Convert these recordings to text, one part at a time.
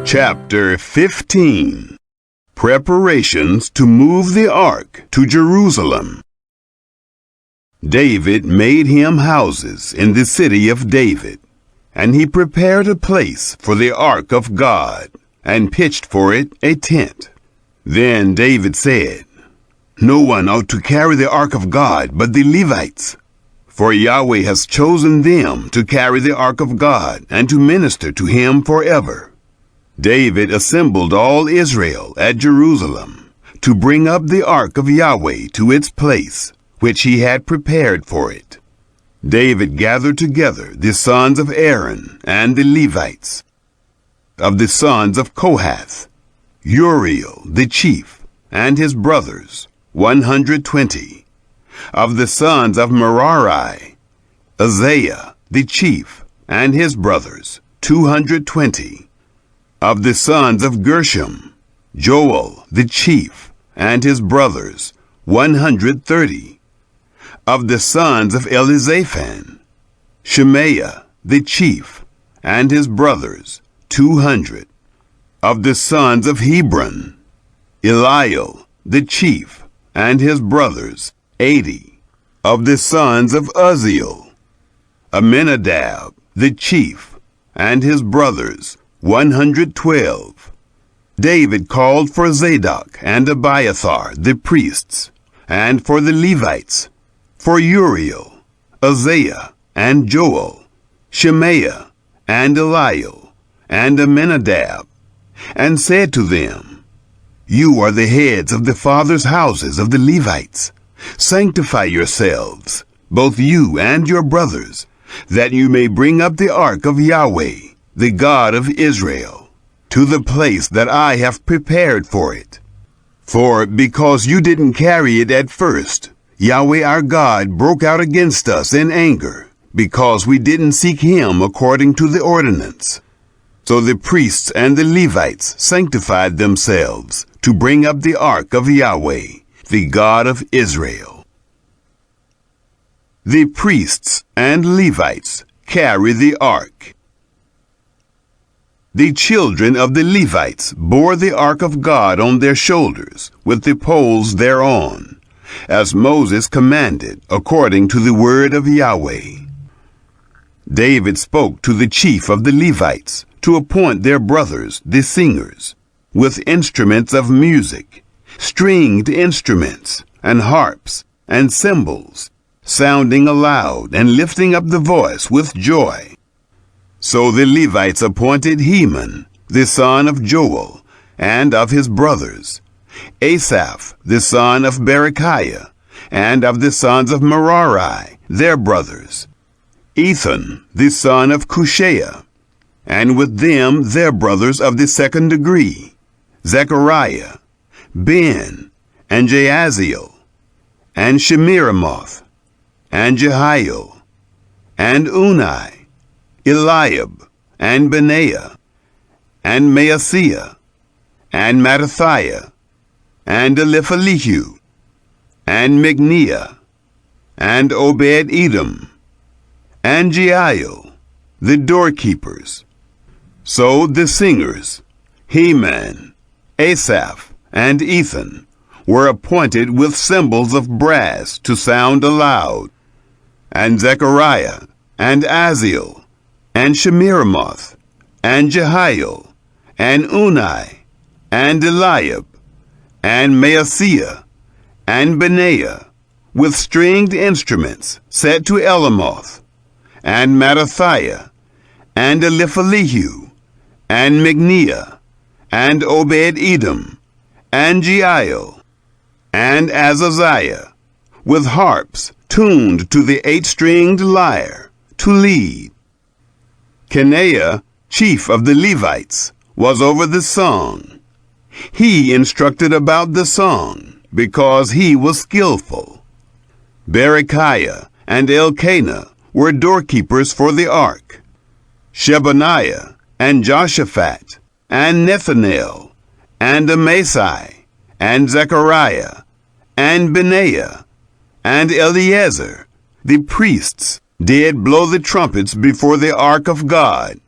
Chapter 15. Preparations to move the ark to Jerusalem. David made him houses in the city of David, and he prepared a place for the ark of God, and pitched for it a tent. Then David said, "No one ought to carry the ark of God but the Levites, for Yahweh has chosen them to carry the ark of God and to minister to him forever." David assembled all Israel at Jerusalem to bring up the ark of Yahweh to its place, which he had prepared for it. David gathered together the sons of Aaron and the Levites. Of the sons of Kohath, Uriel the chief and his brothers, 120. Of the sons of Merari, Isaiah the chief and his brothers, 220. Of the sons of Gershom, Joel the chief and his brothers, 130. Of the sons of Elizaphan, Shemaiah the chief and his brothers, 200. Of the sons of Hebron, Eliel the chief and his brothers, 80. Of the sons of Uzziel, Aminadab the chief and his brothers, 112. David called for Zadok and Abiathar the priests, and for the Levites, for Uriel, Isaiah, and Joel, Shemaiah, and Eliel, and Aminadab, and said to them, "You are the heads of the fathers' houses of the Levites. Sanctify yourselves, both you and your brothers, that you may bring up the ark of Yahweh, the God of Israel, to the place that I have prepared for it. For because you didn't carry it at first, Yahweh our God broke out against us in anger, because we didn't seek him according to the ordinance." So the priests and the Levites sanctified themselves to bring up the ark of Yahweh, the God of Israel. The priests and Levites carry the ark. The children of the Levites bore the ark of God on their shoulders, with the poles thereon, as Moses commanded, according to the word of Yahweh. David spoke to the chief of the Levites to appoint their brothers, the singers, with instruments of music, stringed instruments, and harps, and cymbals, sounding aloud and lifting up the voice with joy. So the Levites appointed Heman, the son of Joel, and of his brothers, Asaph, the son of Berechiah, and of the sons of Merari, their brothers, Ethan, the son of Cushaiah, and with them their brothers of the second degree, Zechariah, Ben, and Jaasiel, and Shemiramoth, and Jehiel, and Unai, Eliab, and Benaiah, and Maaseiah, and Mattathiah, and Eliphelehu, and Migneah, and Obed-Edom, and Jeiel, the doorkeepers. So the singers, Heman, Asaph, and Ethan, were appointed with cymbals of brass to sound aloud, and Zechariah, and Aziel, and Shemiramoth, and Jehiel, and Unai, and Eliab, and Maaseiah, and Benaiah, with stringed instruments set to Elamoth, and Mattathiah, and Eliphelehu, and Migneah, and Obed-Edom, and Jeiel, and Azaziah, with harps tuned to the 8-stringed lyre, to lead. Kenaiah, chief of the Levites, was over the song. He instructed about the song, because he was skillful. Berechiah and Elkanah were doorkeepers for the ark. Shebaniah, and Joshaphat, and Nethanel, and Amasai, and Zechariah, and Benaiah, and Eleazar, the priests, did blow the trumpets before the ark of God,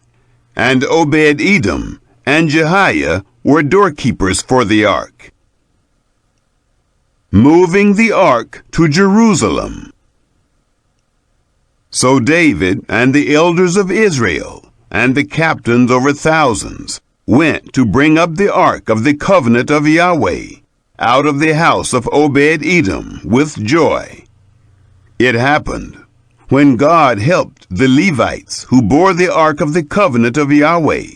and Obed-Edom and Jehiah were doorkeepers for the ark. Moving the ark to Jerusalem. So David and the elders of Israel and the captains over thousands went to bring up the ark of the covenant of Yahweh out of the house of Obed-Edom with joy. It happened, when God helped the Levites who bore the ark of the covenant of Yahweh,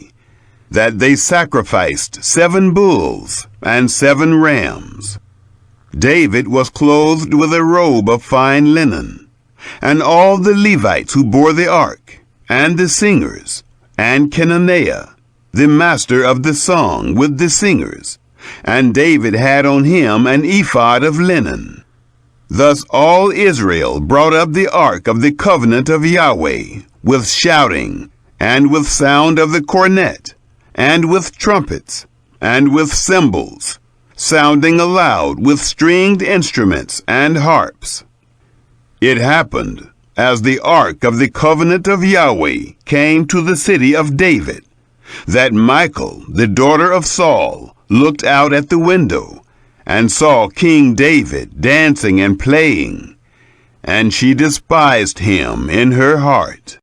that they sacrificed 7 bulls and 7 rams. David was clothed with a robe of fine linen, and all the Levites who bore the ark, and the singers, and Kenaniah, the master of the song with the singers, and David had on him an ephod of linen. Thus all Israel brought up the ark of the covenant of Yahweh, with shouting, and with sound of the cornet, and with trumpets, and with cymbals, sounding aloud with stringed instruments and harps. It happened, as the ark of the covenant of Yahweh came to the city of David, that Michal, the daughter of Saul, looked out at the window, and saw King David dancing and playing, and she despised him in her heart.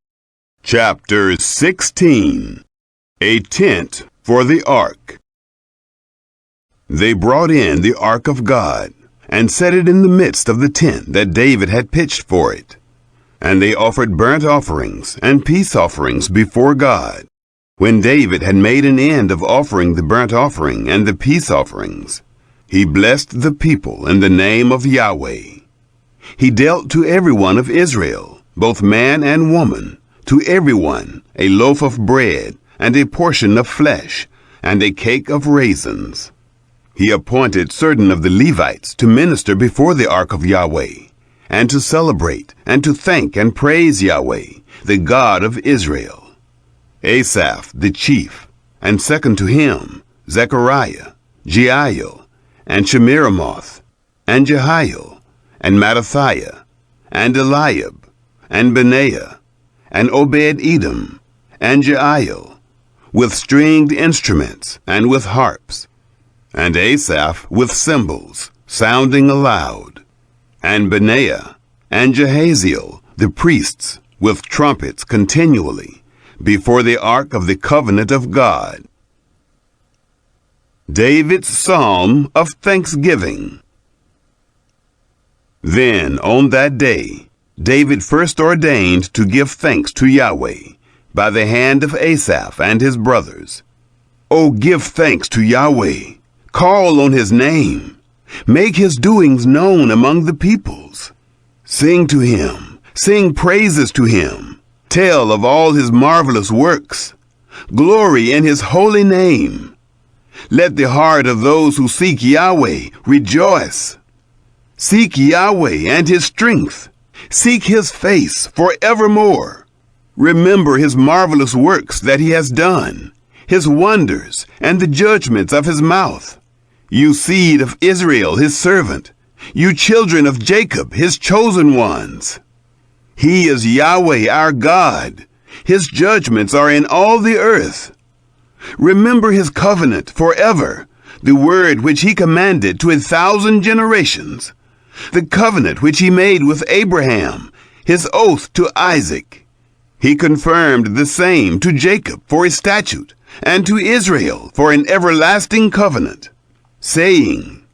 Chapter 16. A tent for the ark. They brought in the ark of God, and set it in the midst of the tent that David had pitched for it. And they offered burnt offerings and peace offerings before God. When David had made an end of offering the burnt offering and the peace offerings, he blessed the people in the name of Yahweh. He dealt to every one of Israel, both man and woman, to every one a loaf of bread, and a portion of flesh, and a cake of raisins. He appointed certain of the Levites to minister before the ark of Yahweh, and to celebrate, and to thank and praise Yahweh, the God of Israel. Asaph the chief, and second to him, Zechariah, Jeiel, and Shemiramoth, and Jehiel, and Mattithiah, and Eliab, and Benaiah, and Obed-Edom, and Jeiel, with stringed instruments, and with harps, and Asaph with cymbals, sounding aloud, and Benaiah, and Jehaziel, the priests, with trumpets continually, before the ark of the covenant of God. David's Psalm of Thanksgiving. Then on that day, David first ordained to give thanks to Yahweh, by the hand of Asaph and his brothers. O give thanks to Yahweh, call on his name, make his doings known among the peoples. Sing to him, sing praises to him, tell of all his marvelous works, glory in his holy name. Let the heart of those who seek Yahweh rejoice. Seek Yahweh and his strength, seek his face forevermore. Remember his marvelous works that he has done, his wonders, and the judgments of his mouth. You seed of Israel, his servant, you children of Jacob, his chosen ones. He is Yahweh our God. His judgments are in all the earth. Remember his covenant forever, the word which he commanded to 1,000 generations, the covenant which he made with Abraham, his oath to Isaac. He confirmed the same to Jacob for a statute, and to Israel for an everlasting covenant, saying,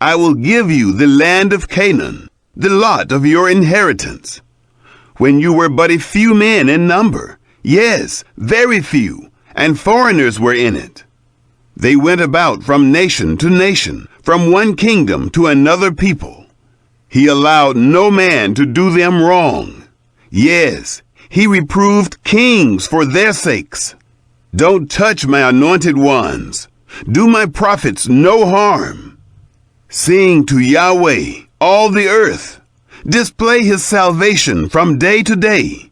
I will give you the land of Canaan, the lot of your inheritance. When you were but a few men in number, yes, very few, and foreigners were in it. They went about from nation to nation, from one kingdom to another people. He allowed no man to do them wrong. Yes, he reproved kings for their sakes. Don't touch my anointed ones. Do my prophets no harm. Sing to Yahweh, all the earth. Display his salvation from day to day.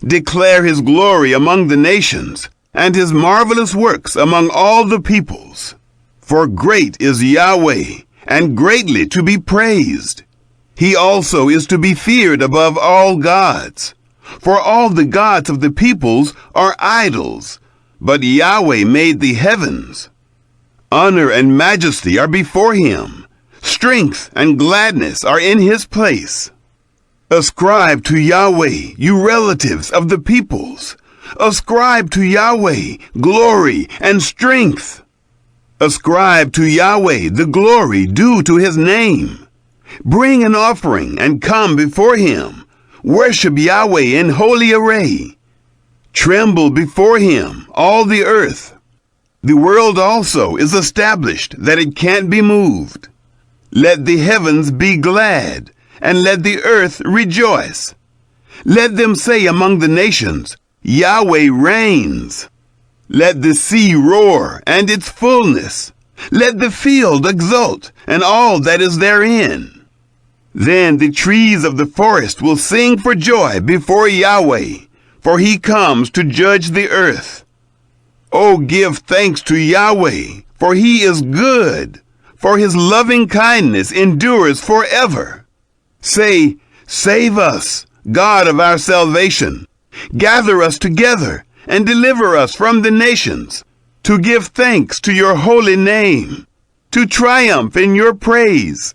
Declare his glory among the nations, and his marvelous works among all the peoples. For great is Yahweh, and greatly to be praised. He also is to be feared above all gods. For all the gods of the peoples are idols, but Yahweh made the heavens. Honor and majesty are before him. Strength and gladness are in his place. Ascribe to Yahweh, you relatives of the peoples. Ascribe to Yahweh glory and strength. Ascribe to Yahweh the glory due to his name. Bring an offering and come before him. Worship Yahweh in holy array. Tremble before him, all the earth. The world also is established that it can't be moved. Let the heavens be glad, and let the earth rejoice. Let them say among the nations, Yahweh reigns. Let the sea roar and its fullness. Let the field exult and all that is therein. Then the trees of the forest will sing for joy before Yahweh, for he comes to judge the earth. Oh, give thanks to Yahweh, for he is good, for his loving kindness endures forever. Say, save us, God of our salvation. Gather us together and deliver us from the nations, to give thanks to your holy name, to triumph in your praise.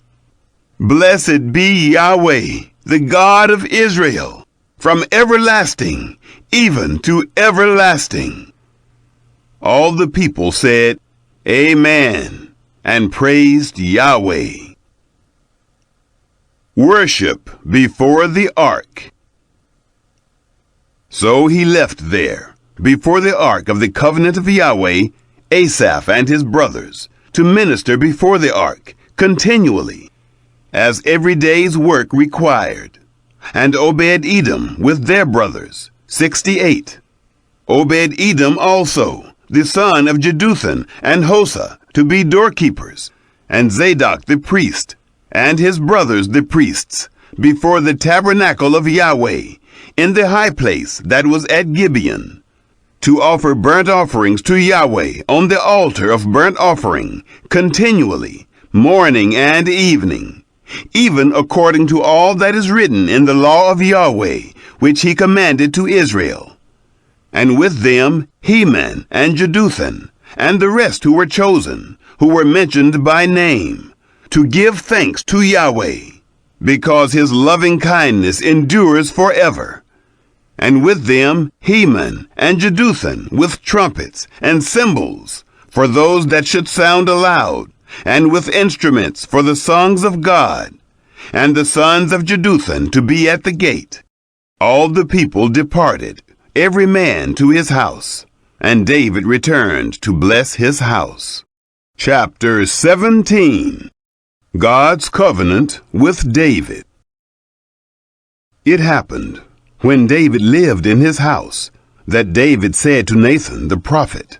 Blessed be Yahweh, the God of Israel, from everlasting even to everlasting. All the people said, Amen, and praised Yahweh. Worship before the ark. So he left there, before the ark of the covenant of Yahweh, Asaph and his brothers, to minister before the ark continually, as every day's work required, and Obed-Edom with their brothers, 68. Obed-Edom also, the son of Jeduthun and Hosah, to be doorkeepers, and Zadok the priest, and his brothers the priests, before the tabernacle of Yahweh, in the high place that was at Gibeon, to offer burnt offerings to Yahweh on the altar of burnt offering, continually, morning and evening, even according to all that is written in the law of Yahweh, which he commanded to Israel. And with them Heman and Jeduthun, and the rest who were chosen, who were mentioned by name, to give thanks to Yahweh, because his loving kindness endures forever. And with them Heman and Jeduthun with trumpets and cymbals, for those that should sound aloud, and with instruments for the songs of God, and the sons of Jeduthun to be at the gate. All the people departed, every man to his house, and David returned to bless his house. Chapter 17. God's Covenant with David. It happened, when David lived in his house, that David said to Nathan the prophet,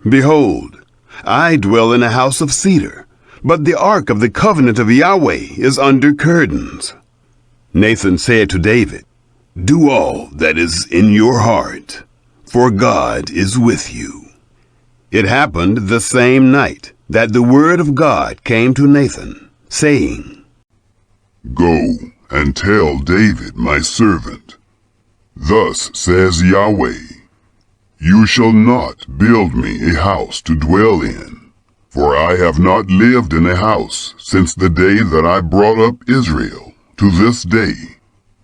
Behold, I dwell in a house of cedar, but the ark of the covenant of Yahweh is under curtains. Nathan said to David, Do all that is in your heart, for God is with you. It happened the same night that the word of God came to Nathan, saying, Go and tell David my servant, Thus says Yahweh, You shall not build me a house to dwell in, for I have not lived in a house since the day that I brought up Israel to this day,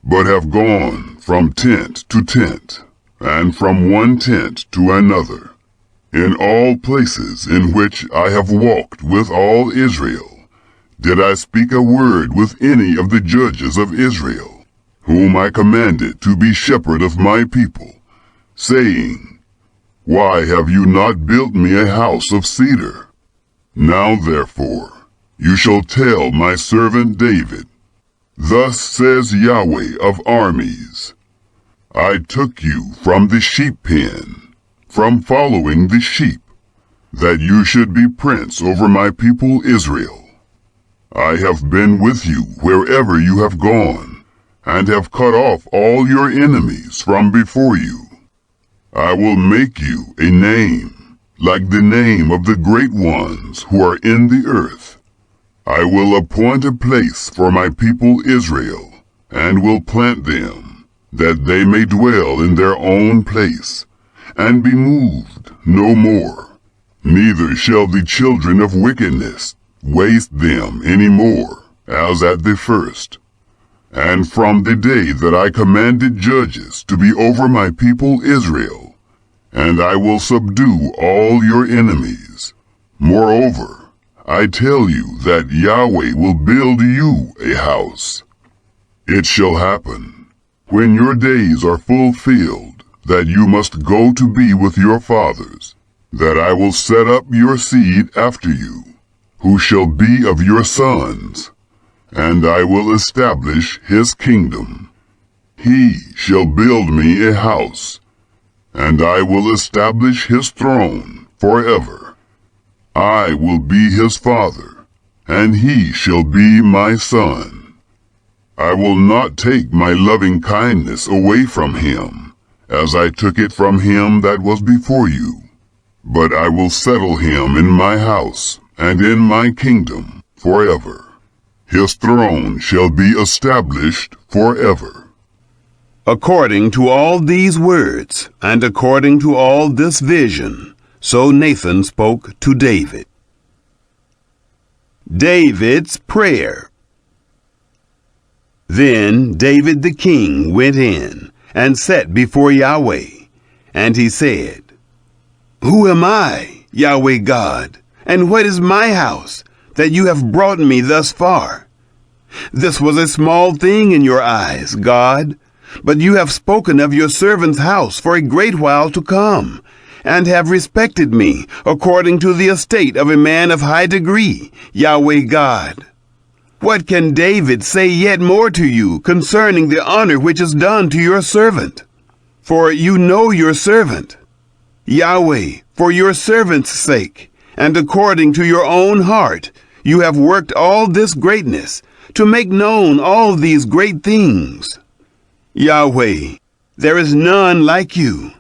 but have gone from tent to tent, and from one tent to another, in all places in which I have walked with all Israel. Did I speak a word with any of the judges of Israel, whom I commanded to be shepherd of my people, saying, Why have you not built me a house of cedar? Now therefore, you shall tell my servant David, Thus says Yahweh of armies, I took you from the sheep pen, from following the sheep, that you should be prince over my people Israel. I have been with you wherever you have gone, and have cut off all your enemies from before you. I will make you a name, like the name of the great ones who are in the earth. I will appoint a place for my people Israel, and will plant them, that they may dwell in their own place, and be moved no more. Neither shall the children of wickedness waste them any more, as at the first. And from the day that I commanded judges to be over my people Israel, and I will subdue all your enemies. Moreover, I tell you that Yahweh will build you a house. It shall happen, when your days are fulfilled, that you must go to be with your fathers, that I will set up your seed after you, who shall be of your sons, and I will establish his kingdom. He shall build me a house, and I will establish his throne forever. I will be his father, and he shall be my son. I will not take my loving kindness away from him, as I took it from him that was before you, but I will settle him in my house and in my kingdom forever. His throne shall be established forever. According to all these words, and according to all this vision, so Nathan spoke to David. David's prayer. Then David the king went in and sat before Yahweh, and he said, Who am I, Yahweh God, and what is my house, that you have brought me thus far? This was a small thing in your eyes, God, but you have spoken of your servant's house for a great while to come, and have respected me according to the estate of a man of high degree, Yahweh God. What can David say yet more to you concerning the honor which is done to your servant? For you know your servant. Yahweh, for your servant's sake, and according to your own heart, you have worked all this greatness, to make known all these great things. Yahweh, there is none like you,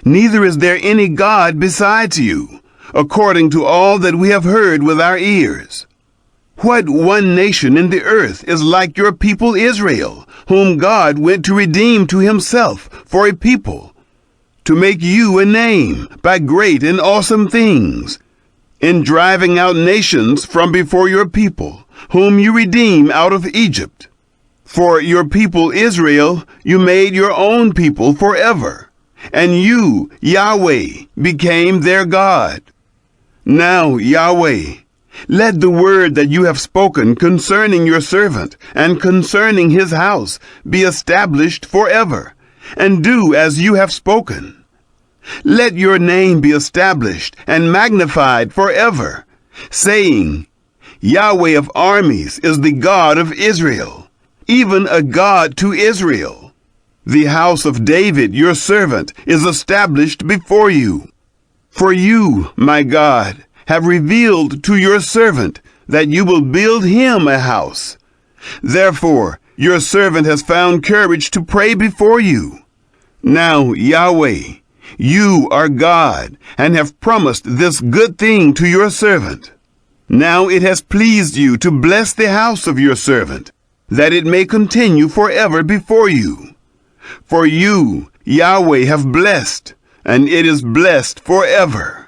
neither is there any God besides you, according to all that we have heard with our ears. What one nation in the earth is like your people Israel, whom God went to redeem to himself for a people, to make you a name by great and awesome things, in driving out nations from before your people, whom you redeem out of Egypt? For your people Israel you made your own people forever, and you, Yahweh, became their God. Now, Yahweh, let the word that you have spoken concerning your servant and concerning his house be established forever, and do as you have spoken. Let your name be established and magnified forever, saying, Yahweh of armies is the God of Israel, even a God to Israel. The house of David, your servant, is established before you. For you, my God, have revealed to your servant that you will build him a house. Therefore, your servant has found courage to pray before you. Now, Yahweh, you are God, and have promised this good thing to your servant. Now it has pleased you to bless the house of your servant, that it may continue forever before you. For you, Yahweh, have blessed, and it is blessed forever.